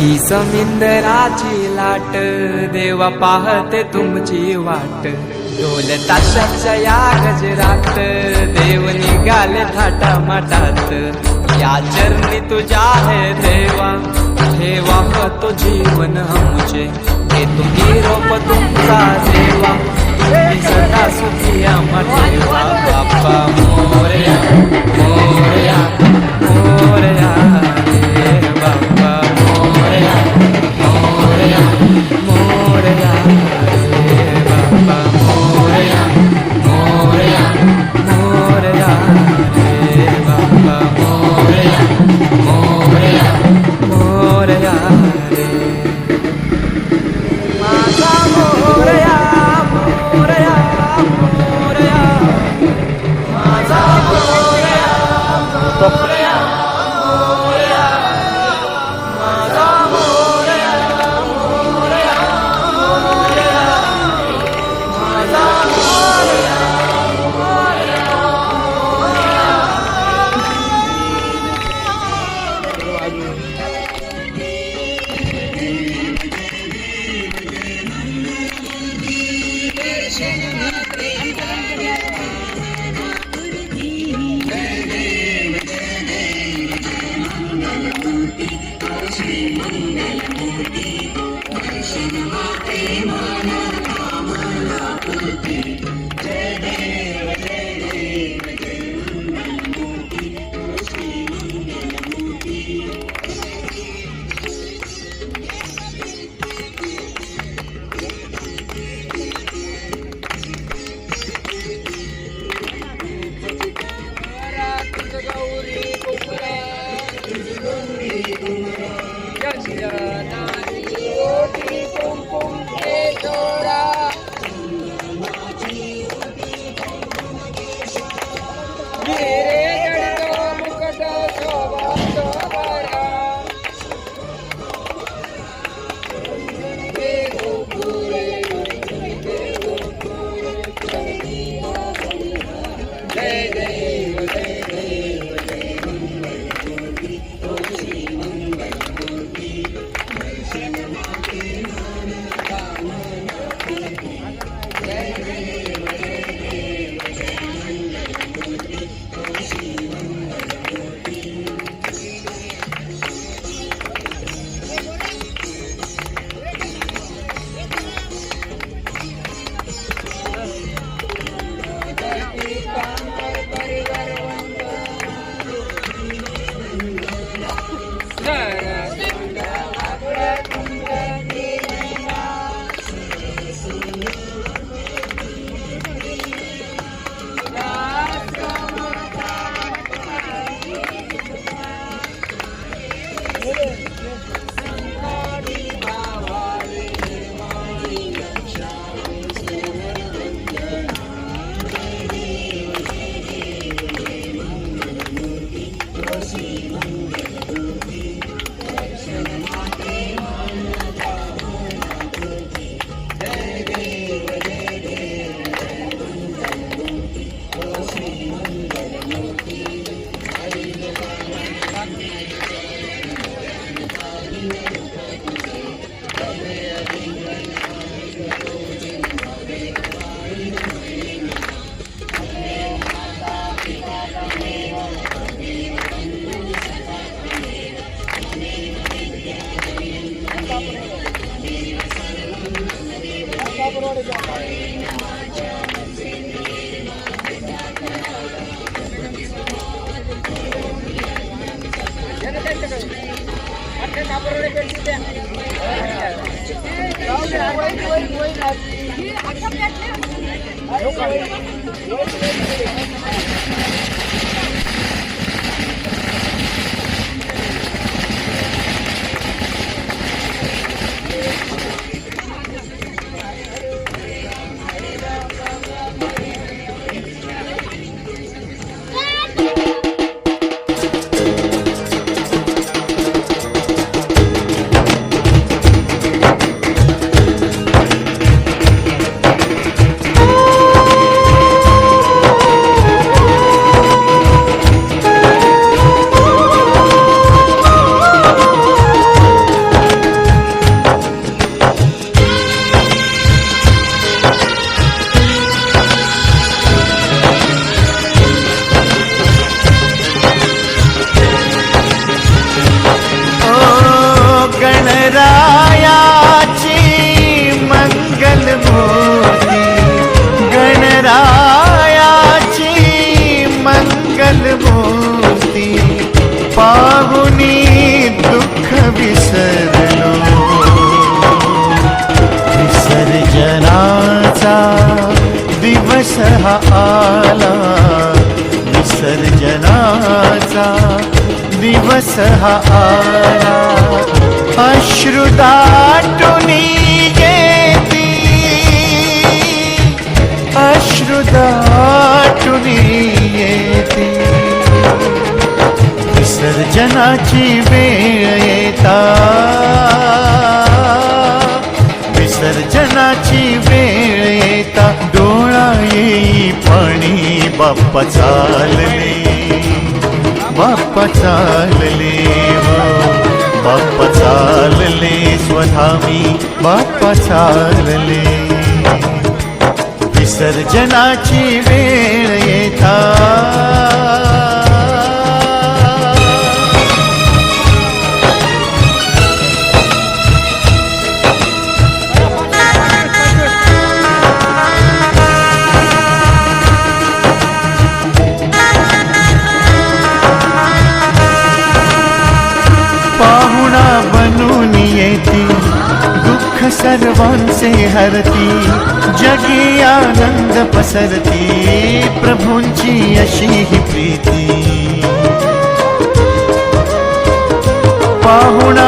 ही समिंदराची लाट देवा पाहते तुमची वाट ढोल ताशाच्या या गजरात देव निघाले थाटा माटात या चरणी तुझ्या है देवा ठेवा तो जीवन आमचे हे तुम्ही रोप तुमचा देवा तुम्ही सदा सुखी आम्हा ठेवा बाप्पा मोरया मोरया मोरया रे बाप्पा मोरया मोरया मोरया रे बाप्पा मोरया मोरया मोरया रे बाप्पा मोरया मोरया मोरया रे माझा मोरया मोरया मोरया माझा मोरया मोरया मोरया माझा मोरया मोरया मोरया माझा मोरया हा आला, विसर्जनाचा दिवस हा आला. अश्रु दाटून येती, अश्रु दाटून येती. विसर्जनाची वेळ येता, विसर्जनाची वेळ येता. डोळा येई पाणी, बाप्पा चालले, बाप्पा चालले, हो बाप्पा चालले स्वधामी, बाप्पा चालले. विसर्जनाची वेळ येता. पाहुणा बनून येती, दुःख सर्वांचे हरती. जगी आनंद पसरती, प्रभूंची अशी ही प्रीती. पाहुणा